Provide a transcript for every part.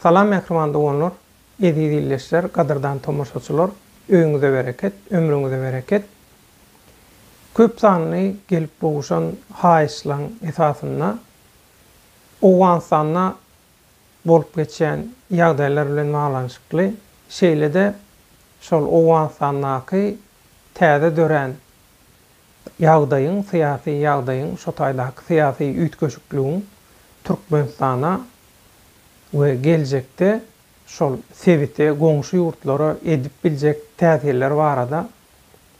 Salam mehrman dogonlar, edi dilleşler, kadırdan tomoşaçylar, öňüňize bereket, ömrüňize bereket. Köp sanly gelip boluşan haýyşlaň esasyna owan sanna bolup geçen ýagdaýlar bilen baglanşykly şeýlede şol owan sannaky täze dören ýagdaýyň, syýasy ýagdaýyň, şo taýdaky syýasy üýtgeşikligiň Türkmenistana we geljekde şol sebite goňşy ýurtlara edip biljek täsirler barada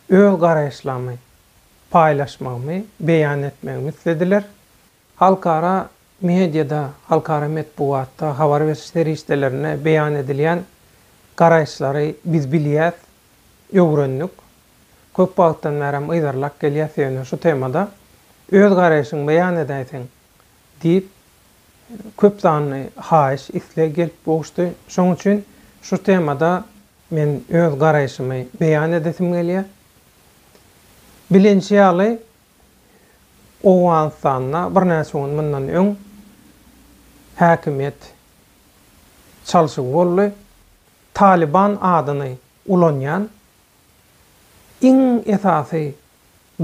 öz garaýşlamy paýlaşmagy, beýan etmegi istediler. Halkara mediada, halkara metbuatda, habar berişleri işlerine beýan edilýän garaýşlary biz bilýär, öwrendik. Köp wagtdan bäri ýydarlak gelýär şu temada öz garaýşyňy beýan edäýsiň diýip köp sanly haýyş isle gelip boluşdy. Şoň üçin şu temada men öz garaýşymy beýan edesim gelýär. Bilinçli ýaly owan sanna bir näçe mundan öň häkimet çalyşyk boldy. Taliban adyny ulanýan iň esasy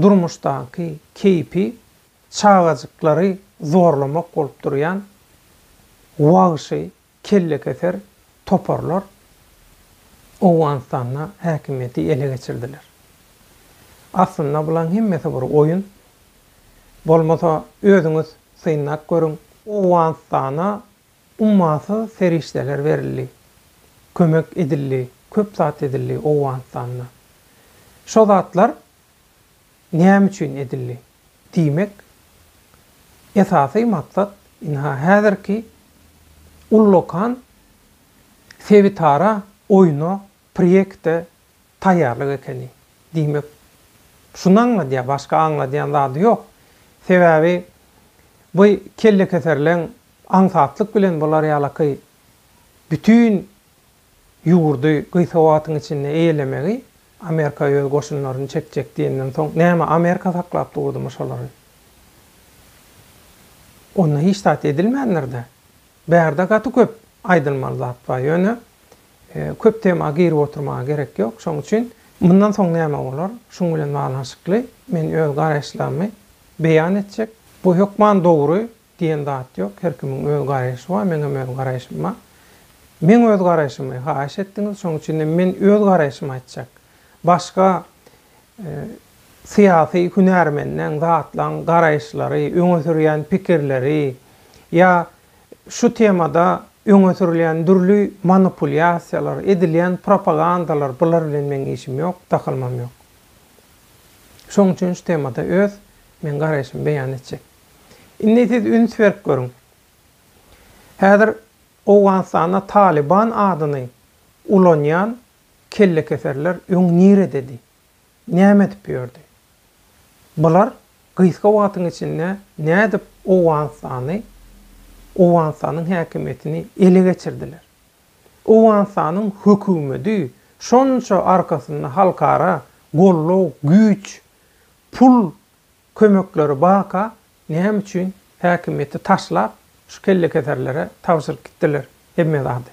durmuşdaky keypi çağajyklary zorlamak bolup durýan wagşy kellekeser toparlar owan sanna häkimeti ele geçirdiler. Aslında bulan hemmesi bir oyun. Bolmasa özüňiz synak görüň. Owan sana ummasy serişdeler berildi. Kömek edildi, köp saat edildi owan sana. Şo zatlar näme üçin edildi? Diýmek esasy maksat inha häzirki ullokan sevitara oyunu proýekte taýýarlyk ekeni. Diýmek şunu anladyň, başga anladyň zady ýok. Sebäbi bu kelle keserleň aňsatlyk bilen bolar ýalaky bütün ýurdy gysgawatyň içinde eýlemegi Amerika ýöl goşunlaryny çekjek diýenden soň näme Amerika saklap durdy şolary? Onu hiç tat edilmeyenlerde bärde gaty köp aýdylmaly zat bar ýöne köp tema girip oturmaga gerek ýok. Şoň üçin bundan soň näme bolar? Şoň bilen baglanşykly men öz garaýşlamy beýan etjek. Bu hökman dogry diýen zat ýok. Her kimiň öz garaýşy bar, meňem öz garaýşym bar. Men öz garaýşymy haýyş etdiňiz, şoň üçin men öz garaýşymy aýtjak. Başga siyasi hünärmenden zatlaň garaýşlary, öňe sürýän pikirleri ýa şu temada öňe sürýän dürli manipulýasiýalar, edilýän propagandalar bular bilen meň işim ýok, takylmam ýok. Şoň üçin şu temada öz men garaýşymy beýan etjek. Indi siz üns berip görüň. Häzir owan sana Taliban adyny ulanýan kelle keserler öň nire dedi. Näme edip ýördi? Bular gysga wagtyň içinde nädip owan sanyň häkimetini ele geçirdiler. Owan sanyň hökümeti şonça arkasynda halkara golluk, güç, pul kömekleri baka näme üçin häkimeti taşlap şu kelle keserlere tawsyk gitdiler. Hemme zady.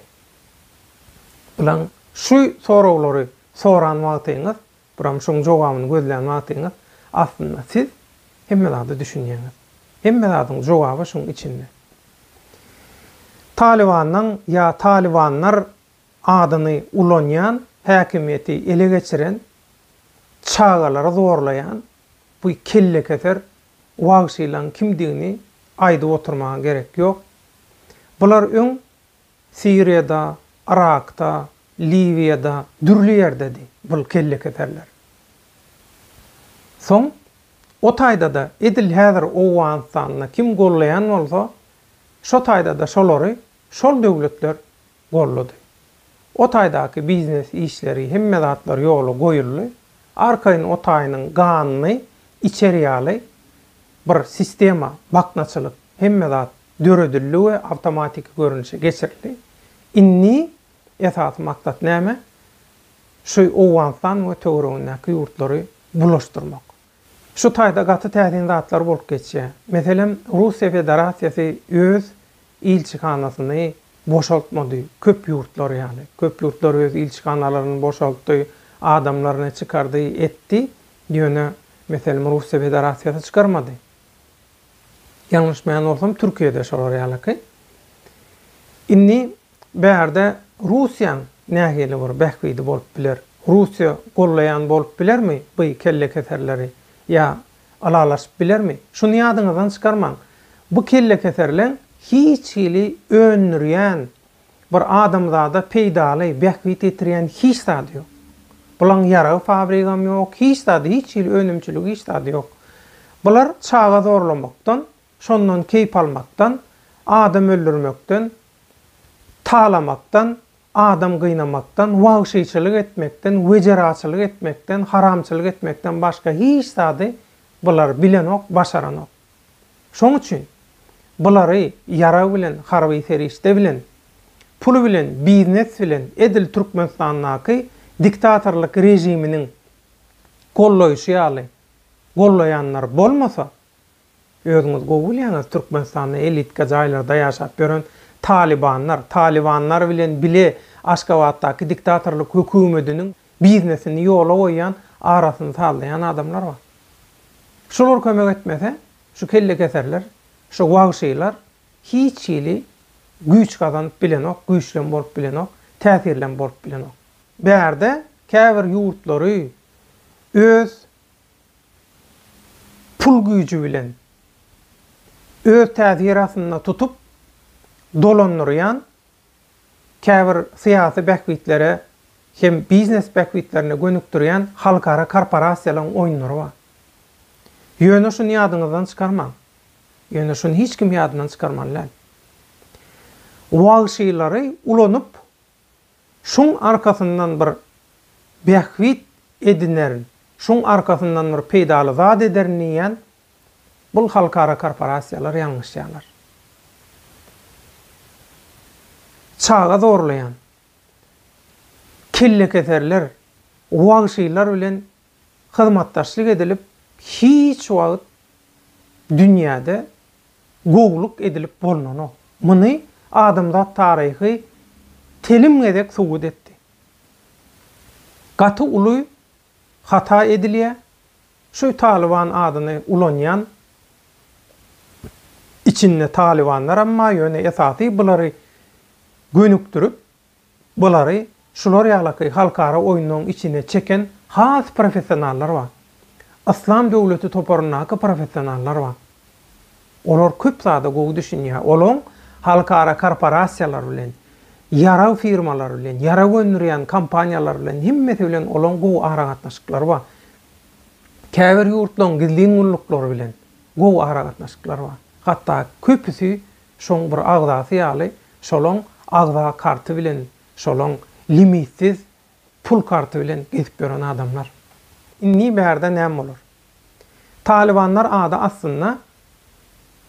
Bulan şu soraglary soran wagtyňyz, buram şoň jogabyny gözlän wagtyňyz aslında siz hemme zady düşünýäňiz. Hemme zadyň jogaby şoň içinde. Talibanlar adyny ulanýan, häkimeti ele geçiren, çağalary zorlayan bu kelle keser wagşylaň kimdigini aýdyp oturmaga gerek ýok. Bular öň Siriýada, Irakda, Libyada, dürli ýerdedi bu kelle keserler. Soň o taýda da edil häzir owan sanna kim gollayan bolsa, şo taýda da şolary şol döwletler gollady. O taýdaky biznes işleri hemme zatlar ýoly goýuldy. Arkaýyn o taýynyň ganyny içeri ýaly bir sistema, baknaçylyk hemme zat döredildi we awtomatik görünüşe geçirildi. Inni esas maksat näme? Şu owan san we töwereňdäki ýurtlary bulaşdyrmak. Şu taýda gaty täzin zatlar bolup geçýär. Meselem Russiýa Federasiýasy öz ilçihanasyny boşaltmadı. Köp yurtlar yani. Köp yurtlar öz ilçikanalarını boşalttı, adamlarını çıkardı, etti. Yöne mesela Rusya Federasyası çıkarmadı. Yanlışmayan olsam Türkiye'de şolar ýalyky. Inni bärde Russiýan nähili bir bähwidi bolup biler. Russiýa gollayan bolup bilermi bu kelle keserleri ya alalaşyp bilermi? Şunu ýadyňyzdan çykarmaň. Bu kelle keserler hiç hili önürýän bir adamzada peýdaly bähwit etirýän hiç zady ýok. Bulan ýara fabrikam ýok, hiç zady, hiç hili önümçülük hiç zady ýok. Bular çağa zorlamakdan, şondan keyip almaktan, adam öldürmekten, talamaktan, adam gıynamaktan, wagşyçylyk etmekten, wejeraçylyk etmekten, haramçylyk etmekten başka hiç zady bular bilenok, başaranok. Şoň üçin bulary ýara bilen, harby ferişte bilen, pul bilen, biznes bilen edil Türkmenistanyňky diktatorlyk rejiminiň golloýuşy ýaly gollayanlar bolmasa, özüňiz gowul ýaňyz Türkmenistanyň elitka jaýlarda ýaşap görän Talibanlar bilen bile Aşgabatdaky diktatorlyk hökümetiniň biznesini ýola goýan, arasyny sallayan adamlar bar. Şolar kömek etmese, şu kelle keserler, şu wagşylar hiç hili güýç gazanyp bilenok, güýçlen bolup bilenok, täsirlen bolup bilenok. Bärde käbir ýurtlary öz pul güýçi bilen öz täsirasyna tutup dolanýan käbir syýasy bähwitlere hem biznes bähwitlerine gönükdirýän halkara korporasiýalaryň oýunlary bar. Ýöne şunu ýadyňyzdan çykarmaň. Ýöne şunu hiç kim ýadyndan çykarmanlar. Wagşylary ulanyp şoň arkasyndan bir bähwit ediner, şoň arkasyndan bir peýdaly zat ederniýän bul halkara korporasiýalar ýalňyşýarlar. Çağa zorlayan, kelle keserler, wagşylar bilen hyzmatdaşlyk edilip hiç wagt dünýäde gowluk edilip bolnano. Muny adamzat taryhy telim edek subut etdi. Gaty uly hata edilýär. Şu Taliban adyny ulanýan içinde Talibanlar amma ýöne esasy bulary gönükdirip bulary şular ýalyky halkara oýunyň içine çeken has professionallar bar. Islam döwleti toparyndaky professionallar bar. Olar köp zada gowy düşünýär. Olaň halkara korporasiýalar bilen, ýara firmalar bilen, ýara gönürýän kompaniýalar bilen himmeti bilen olaň gowy ara gatnaşyklary bar. Käbir ýurtlaryň gizli gullukları bilen gowy ara gatnaşyklary bar. Hatda köpüsi şoň bir agdasy ýaly, şolaň agda karty bilen, şolaň limitsiz pul karty bilen gezip gören adamlar. Inni bärde näme bolar? Talibanlar ada aslında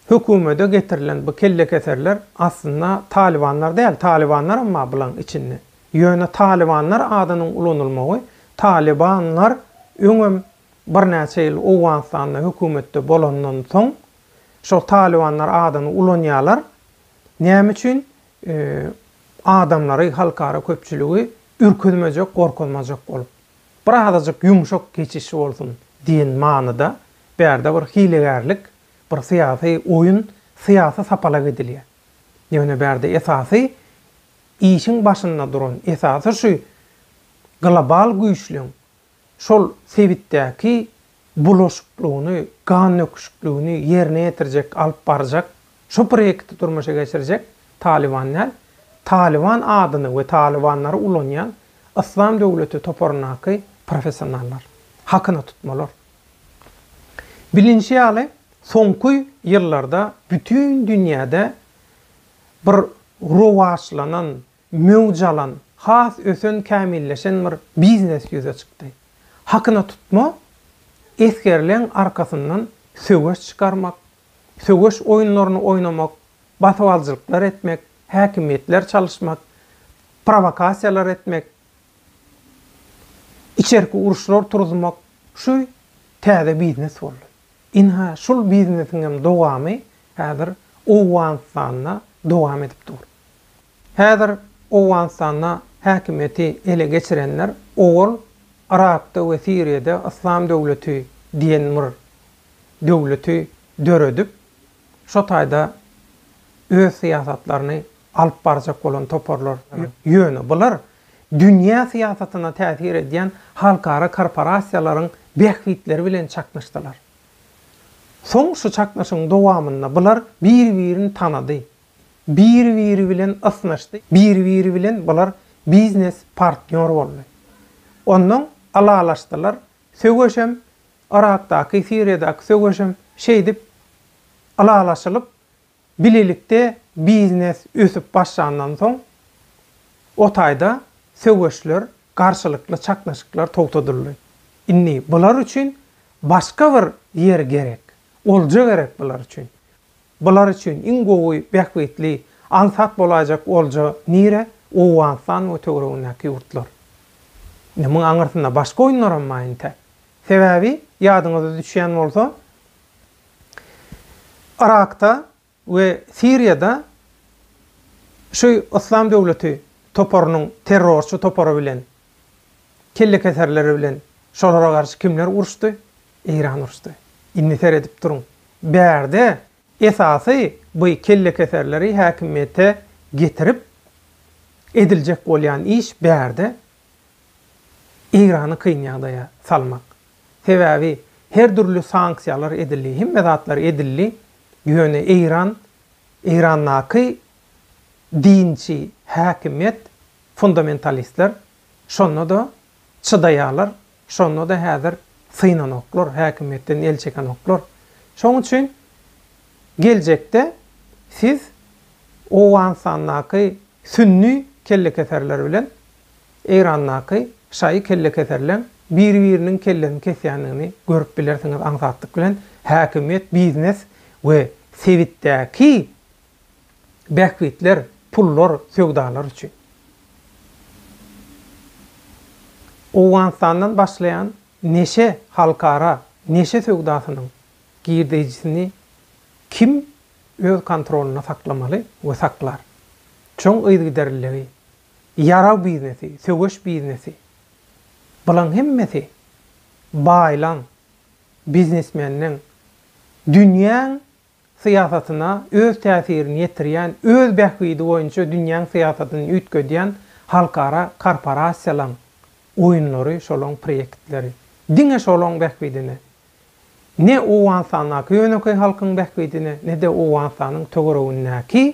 hökümete getirilen bu kelle keserler aslında Talibanlar değil, Talibanlar amma bulan içinde. Ýöne Talibanlar adynyň ulanylmagy, Talibanlar öňüm bir näçe ýyl Owganistanda hökümetde bolandan soň şol Talibanlar adyny ulanýarlar. Näme üçin? Adamlary halkara köpçüligi ürkünmejek, gorkunmajak bolup, birazajyk ýumşak geçişi bolsun diýen manyda bärde bir hilegärlik, bir syýasy oýun, syýasy sapalak edilýär. Ýöne bärde esasy işin başynda duran, esasy şu global güýçlüň şol sebitdäki bulaşyklygyny, gan nöküşlüğünü ýerine ýetirjek, alyp barjak, şu proýekti durmuşa geçirjek Talibanlar, Taliban adyny we Talibanlary ulanýan Islam döwleti toparyndaky professionallar hakyna tutmalar. Bilinçli ýaly soňky ýyllarda bütün dünýäde bir rowaçlanan, möwjalan, has ösen kämilleşen bir biznes ýüze çykdy. Hakyna tutma eskerlen arkasyndan söwüş çykarmak, söwüş oýunlaryny oýnamak, batawalçylyklar etmek, häkimetler çalışmak, provokasiýalar etmek, içerki uruşlar turuzmak, şu täze biznes boldy. Inha şol biznesiň dowamy häzir Owganistanda dowam edip dur. Häzir Owganistan'a häkimeti ele geçirenler owul Irak'ta we Suriýada İslam döwleti diýen bir döwleti döredip şo taýda öz siýasatlaryny alyp barjak bolan toparlar ýöne bular dünýä siýasatyna täsir edýän halkara korporasiýalaryň behwitleri bilen çaknaşdylar. Soň şu çaknaşyň dowamynda bular bir-birini tanady. Bir-biri bilen asnaşdy. Bir-biri bilen bular biznes partner boldy. Ondan alalaşdylar. Söwgeşem Irak'daky, Suriýadaky söwgeşem şeýdip alalaşylyp bilelikde biznes ösüp başlandan soň o taýda söwgeşler, garşylykly çaknaşyklar togtadyldy. Inni bular üçin başga bir yer gerek. Olja gerek bular üçin. Bular üçin iň gowy behwetli ansat bolajak olja nire Owganistan we töweregindäki ýurtlar. Muň aňyrsynda başga oýunlar bolmaýynda. Sebäbi ýadyňyza düşýän bolsa Irak'ta we Suriýada şu İslam döwleti toparynyň terrorçy topary bilen kelle keserleri bilen şolara garşy kimler uruşdy? Iran uruşdy. Inni seredip durun. Bärde esasy bu kelle keserleri häkimiyete getirip ediljek bolýan iş bärde Irany kynýagdaýa salmak. Sebäbi her türlü sanksiýalar edildi, himmedatlar edildi. Ýöne Irannaky dinçi häkimiyet fundamentalistler şonu da çydaýarlar, şonu da häzir synanoklar, häkimiýetden el çekenoklar. Şoň üçin geljekde siz Owganistan'daky sünni kelle keserler bilen Iran'daky şaý kelle keserler bir-biriniň kellerini kesýändigini görüp bilersiňiz aňsatlyk bilen häkimiýet, biznes we sewitdäki behwitler, pullar, söwdalar üçin. Owganistandan başlayan neşe halkara, neşe söwdasynyň girdejisini kim öz kontrolüne saklamaly we saklar. Çoň ýygyderligi, yara biznesi, söwgeş biznesi. Bulan hemmesi baýlan biznesmenniň dünýäň siýasatyna öz täsirini ýetirýän, öz behwidi boýunça dünýäň siýasatyny üýtgedýän halkara korporasiýalaryň oýunlary, şolaň proýektleri. Diňe şolaň behwidini ne Owganistan'daky ýöneköy halkyň behwidini, ne de Owganistanyň töweregindäki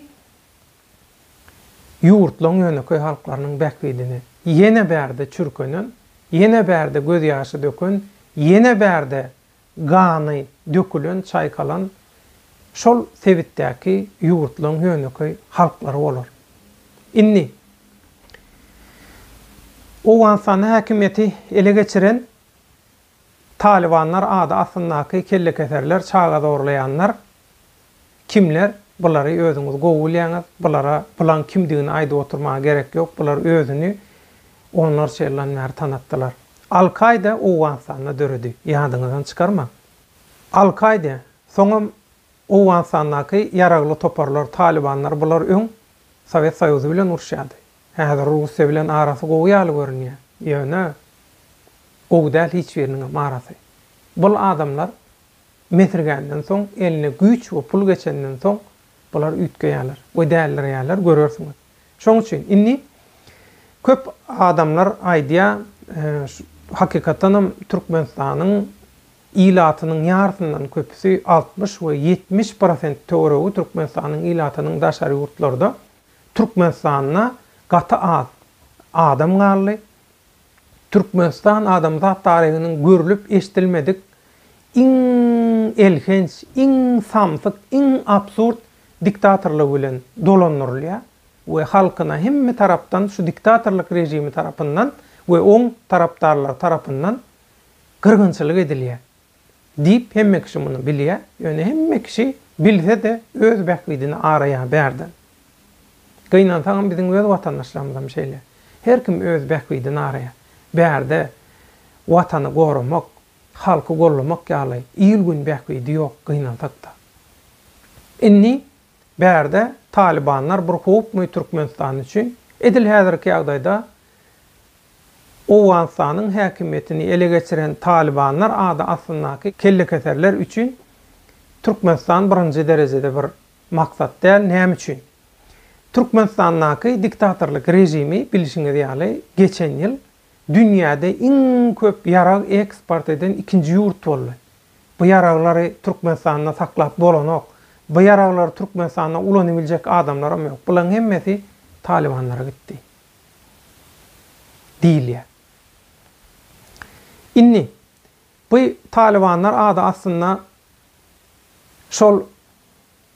ýurtlaryň ýöneköy halklarynyň behwidini ýene bärde çürkenen, ýene bärde göz ýaşy döken, ýene bärde gany dökülen, çaýkalan şol sewitdäki ýurtlaryň ýöneköy halklary bolar. Inni Owganistan häkimiýeti ele geçiren Talibanlar ady asyndaky kelle keserler, çaga zorlayanlar kimler? Bulary özüňiz gowulýaňyz, bulara bulan kimdigini aýdyp oturmaga gerek ýok. Bular özüni onlar şeýleler tanatdylar. Al-Qaida Owganistanda döredi. Ýadyňyzdan çykarma. Al-Qaida soňam Owganistandaky yaragly toparlar, Talibanlar bular öň Sowet Soýuzy bilen uruşýardy. Häzir Russiýa bilen arasy gowy görünýär. Ýöne gowdal hiç biriniň marasy. Bul adamlar metirgenden soň eline güýç we pul geçenden soň bular üýtgeýärler. We däldirýärler görürsüňiz. Şoň üçin inni köp adamlar aýdýa hakykatan Türkmenistanyň ilatynyň ýartyndan köpüsi 60 we 70% töweregi Türkmenistanyň ilatynyň daşary ýurtlarda Türkmenistanyna gaty adam garly. Türkmenistan adamzat taryhynyň görülüp eşdilmedik iň elhenç, iň samsyk, iň absurd diktatorlyk bilen dolanyrylýar we halkyna hemme tarapdan şu diktatorlyk rejimi tarapyndan we oň tarapdarlar tarapyndan gyrgynçylyk edilýär. Diýip hemme kişi muny bilýär. Ýöne hemme kişi bilse de öz behwidini araýa berdi. Gynansaň biziň öz watandaşlarymyzam şeýle. Her kim öz behwidini araýar. Bärde watany gorumak, halky gollamak ýaly ýylgün behwidi ýok gynantakda. Inni bärde Talibanlar bir hukuk Türkmenistan üçün edil häzirki ýagdaýda Owganistanyň häkimetini ele geçiren Talibanlar ada aslyndaky kelle keserler üçün Türkmenistan birinji derejede bir maksat däl. Näme üçin? Türkmenistandaky diktatorluk rejimi bilişiňiz ýaly geçen ýyl dünýäde iň köp ýarag eksport eden ikinji ýurt boldy. Bu ýaraglary Türkmenistanda saklap bolanok. Bu ýaraglar Türkmenistanda ulany biljek adamlaram ýok. Buların hemmesi Talibanlara gitdi. Diýilýär. Inni bu Talibanlar ada aslında şol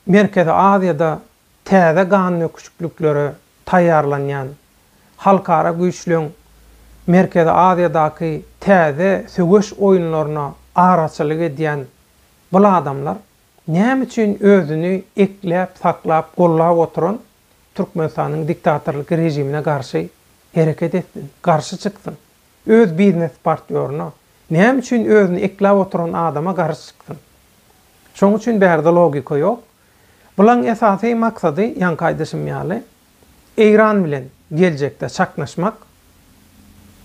Merkezi Aziýada täze ganyň öküşüklüklere taýýarlanýan halkara güýçlüň Merkezi Aziýadaky täze söwüş oýunlaryna araçylyk edýän bu adamlar näme üçin özüni ekläp, saklap, gollap oturan Türkmenistanyň diktatorluk rejimine garşy hereket etsin, garşy çyksyn. Öz biznes partnyoryna näme üçin özüni ekläp oturan adama garşy çyksyn. Şoň üçin bärde logika ýok. Bulan esasy maksady ýan kaýdaşym ýaly Eýran bilen geljekde çaknaşmak.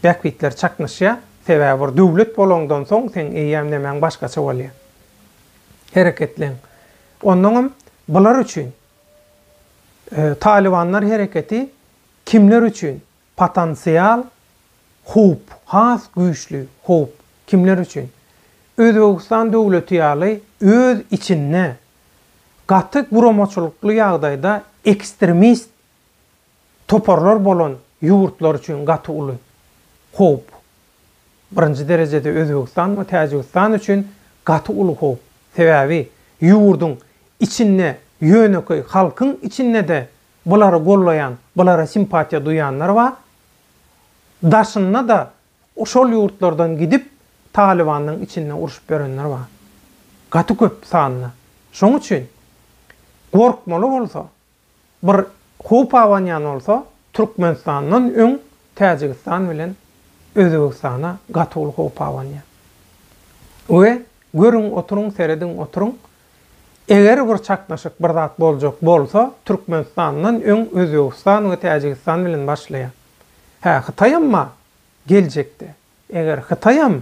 Bäkbitler çaknaşýa, sebäbi bir döwlet bolandan soň sen eýäm demäň başgaça bolýar. Hereketlen. Ondan bular üçin Talibanlar hereketi kimler üçin potansial hup, has güýçlü hup kimler üçin? Özbegistan döwleti ýaly öz içinde gatyk buromaçylykly ýagdaýda ekstremist toparlar bolan ýurtlar üçin gaty uly hup. Birinji derejede Özbegistan we Täjikistan üçin gaty uly hup. Sebäbi ýurdun içinde ýöneköy halkyň içinde de bulary gollayan, bulara simpatiýa duýanlar bar. Daşynda da oşol ýurtlardan gidip Talibanyň içinde uruşup berenler bar. Gaty köp sanly. Şoň üçin gorkmaly bolsa, bir hup awanýan bolsa, Türkmenistanyň öň Täjikistan bilen Özbegistana gaty uly hup awanýan. We görüň oturuň, seredin oturuň. Eger bir çaknaşyk bir zat boljak bolsa, Türkmenistanyň öň Özbegistan we Täjikistan bilen başlaýar. Hytaýam geljekde. Eger Hytaýam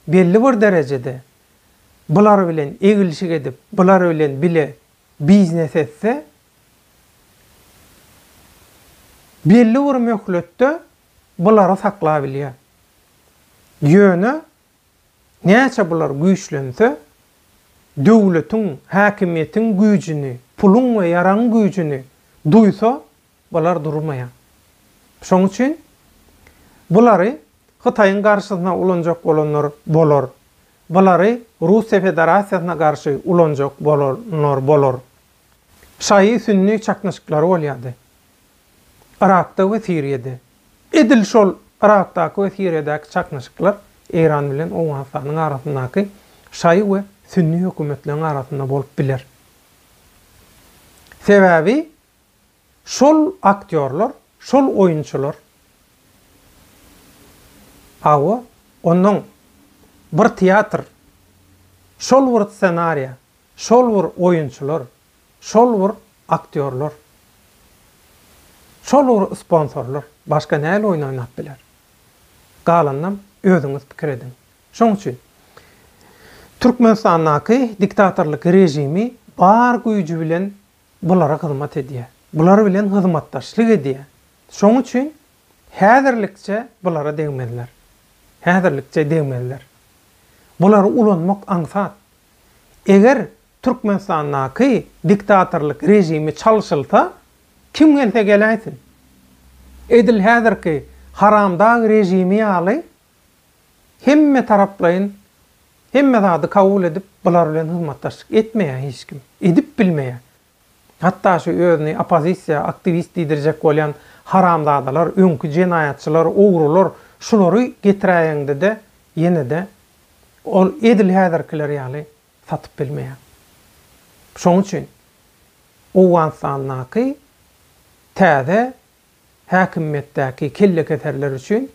belli bir derejede bular bilen egilşik edip, bular bilen bile biznes etse, belli bir möhletde bulary saklap bilýär. Ýöne näçe bular güýçlense, döwletiň, häkimiýetiň güýjini, pulun we ýaraň güýjini duýsa, bular durmaýar. Şoň üçin bulary Hytaýyň garşysyna ulanjak bolanlar bolar. Bulary Russiýa Federasiýasyna garşy ulanjak bolar. Şaý sünni çaknaşyklary bolýardy. Irakda we Siriýede. Edil şol Irakdaky we Siriýedäki çaknaşyklar Eýran bilen Owganistanyň arasyndaky şaý we sünni hökümetleriň arasynda bolup biler. Sebäbi şol aktyorlar, şol oýunçylar awa onun bir teatr, şol bir senariýa, şol bir oýunçylar, şol bir aktyorlar, şol bir sponsorlar başga näle oýnap biler. Galandan özüňiz pikir edin. Şoň üçin Türkmenistandaky diktatorluk rejimi bar güýji bilen bulara hyzmat edýär. Bular bilen hyzmatdaşlyk edýär. Şoň üçin häzirlikçe bulara degmediler. Häzirlikçe degmediler. Bular ulanmak aňsat. Eger Türkmenistandaky diktatorluk rejimi çalşylsa, kim gelse geläýsin. Edil häzirki haramdag rejimi ýaly hemme taraplayın, hemme zady kabul edip bular bilen hyzmatdaşlyk etmeýär hiç kim. Edip bilmeýär. Hatta şu özüni opozisiýa aktivist diýdirjek bolýan haramdaglar, öňkü jenaýatçylar, ogrular şulary getirýäňde de ýene de ol edil häzirkiler ýaly satyp bilmeýär. Şoň üçin Owganistanyň täze häkimetdäki kelle keserler üçin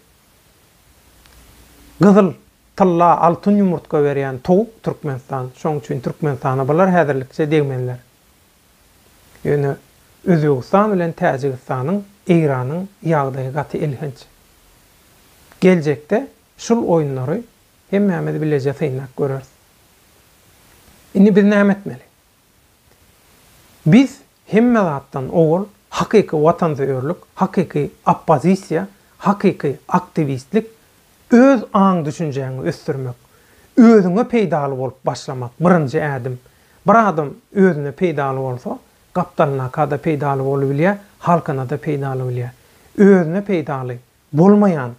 gyzyl tylla altyn ýumurtka berýän towuk Türkmenistan. Şoň üçin Türkmenistana bular häzirlikçe degmenler. Ýöne Özbegistan bilen Täjikistanyň, Iranyň ýagdaýy gaty ilginç. Geljekde şul oýunlary hemmämiz bilejek synak göreriz. Indi biz näme etmeli? Biz hemme zatdan ogul hakyky watanperwerlik, hakyky oppozisiýa, hakyky aktivistlik öz aň düşünjäňi ösdürmek, özüňe peýdaly bolup başlamak birinji ädim. Bir adam özüne peýdaly bolsa, gapdalyna kada peýdaly bolup bilýär, halkyna da peýdaly bilýär. Özüne peýdaly bolmaýan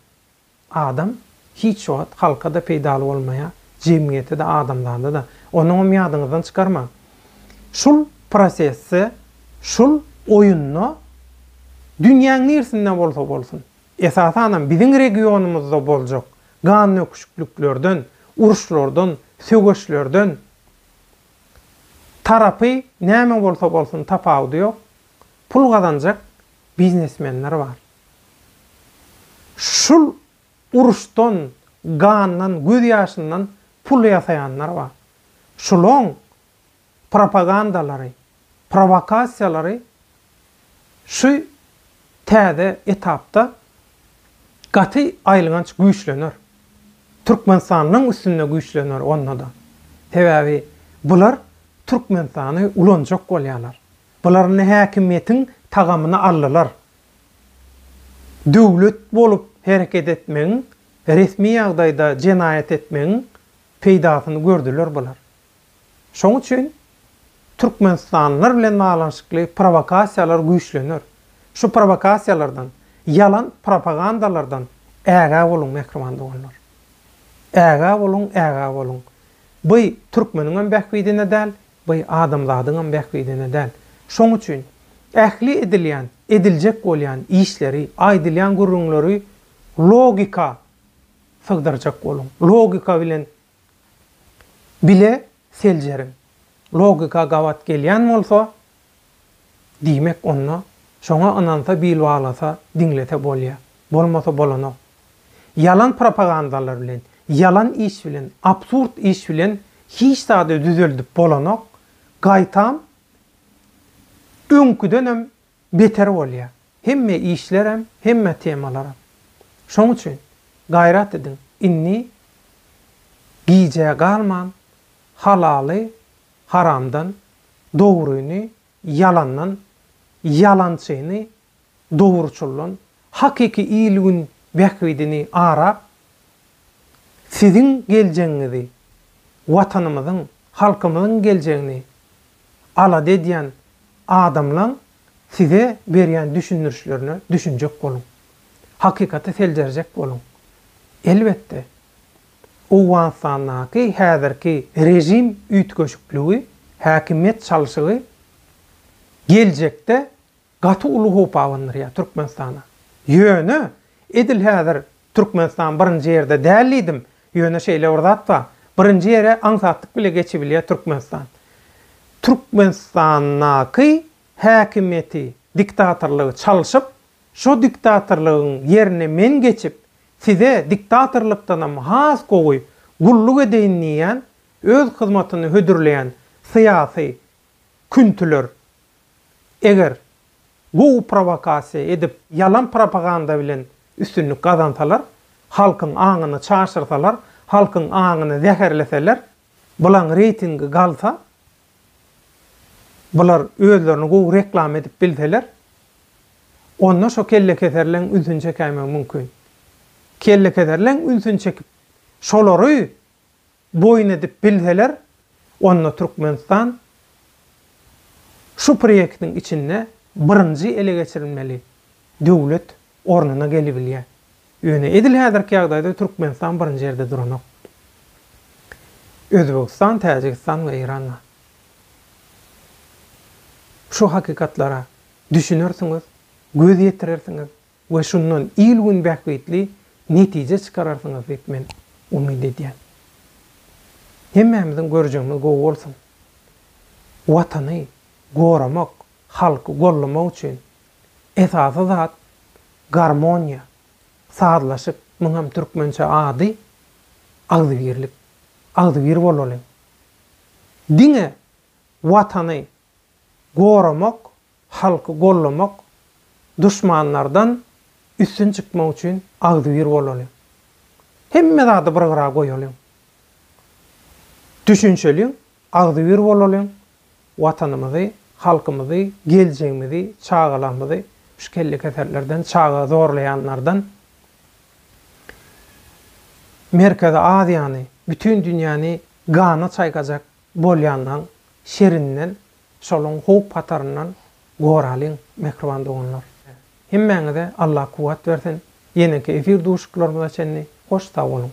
adam hiç wagt halka da peýdaly bolmaýar, jemgyýete de adamlarda da onuň ýadyňyzdan çykarma. Şul prosessi, şul oýunny dünýäniň nersinde bolsa bolsun, esasanem biziň regionumuzda boljak gan öküşlüklerden, uruşlardan, sögeşlerden tarapy näme bolsa bolsun tapawdy ýok, pul gazanjak biznesmenler bar. Şul uruşdan, gandan, göz ýaşyndan pul ýasaýanlar bar. Şuloň propagandalary, provokasiýalary şu täze etapda gaty aýlygans güýçlenir. Türkmenistanyň üstünde güýçlenir onnada. Sebäbi bular Türkmenistany ulanjak bolýarlar. Bularyň häkimiýetiň tagamyny aldylar. Döwlet bolup hereket etmeň, resmi ýagdaýda jenaýat etmeň peýdasyny gördüler bular. Şoň üçin Türkmenistanlar bilen bağlanşykly provokasiýalar güýçlenir. Şu provokasiýalardan, yalan propagandalardan ägä bolun mehriman doganlar. Ägä bolun, ägä bolun. Bu Türkmeniň bähwidine däl, bu adamzadyň bähwidine däl. Şoň üçin ähli edilýän, ediljek bolýan işleri, aýdylýan gurrunlary logika sygdyrjak bolun. Logika bilen bile seljerin. Logika gawat gelýän bolsa, diýmek onu şoňa anansa bilwalasa, diňlete bolýar. Bolmasa bolanok. Yalan propagandalar bilen, yalan iş bilen, absurd iş bilen hiç sade düzeldip bolanok, gaýtam öňküden beter bolýar. Hemme işlerem, hemme temalarım. Şoň üçin gaýrat edin. Inni giýje galman, halaly haramdan, dogruny yalandan, yalançyny dogruçullan, hakiki iýligin bähwidini arap, siziň geljeňizi, watanymyzyň, halkymyzyň geljeğini ala edýän adamlaň size berýän düşünürşlerini düşünjek bolun. Hakikaty seljerjek bolun. Elbette, o wansanaky häzirki rejim üýtgeşikligi, häkimiýet çalyşygy geljekde gaty uly hop alynýar Türkmenistana. Ýöne edil häzir Türkmenistan birinji ýerde dälidim. Ýöne şeýle urdatpa. Birinji ýere aňsatlyk bile geçibilýär Türkmenistan. Türkmenistanaky häkimiýeti, diktatorlygy çalyşyp, şu diktatorlygyň ýerine men geçip, size diktatorlykdan has gowy gulluk edýän diýen, öz hyzmatyny hödürleýän syýasy küntüler eger bu provokasiýa edip yalan propaganda bilen üstünlük gazansalar, halkyň aňyny çaşyrsalar, halkyň aňyny zäherleseler, bulaň reytingi galsa, bular özlerini gowy reklam edip bilseler, onda şo kelle keserleň ünsün çekämek mümkin. Kelle keserleň ünsün çekip şolary boyun edip bilseler, onda Türkmenistan şu proýektiň içinde birinji ele geçirilmeli döwlet ornuna gelebilýär. Ýöne edil häzirki ýagdaýda Türkmenistan birinji ýerde duranok. Özbegistan, Täjikistan we Iran. Şu hakikatlara düşünürsiňiz, göz ýetirersiňiz we şundan ilgin bähwitli netije çykararsyňyz diýip men umyd edýän. Hemmemiziň görjegimiz gowy bolsun. Watany goramak, halky gollamak üçin esasy zat garmoniýa, saatlaşyp, muňam türkmençe ady agzybirlik, agzybyr bolaly. Diňe watany goramak, halky gollamak, düşmanlardan üstün çıkmak üçin agdyr bolalım. Hemme zady bir gyra goýalım. Düşünçeli, agdyr bolalım. Watanymyzy, halkymyzy, geleceğimizi, çağalarymyzy şu kelli keterlerden, çağa zorlayanlardan, Merkezi Aziýany, bütün dünýäni gana çaýgajak bolýandan, şerinden, şolun howp pataryndan goralyň mehriban doganlar. Hemmeňize Allah kuwat bersin. Ýene-ki efir duşuklarymyza çenni hoş sag bolun.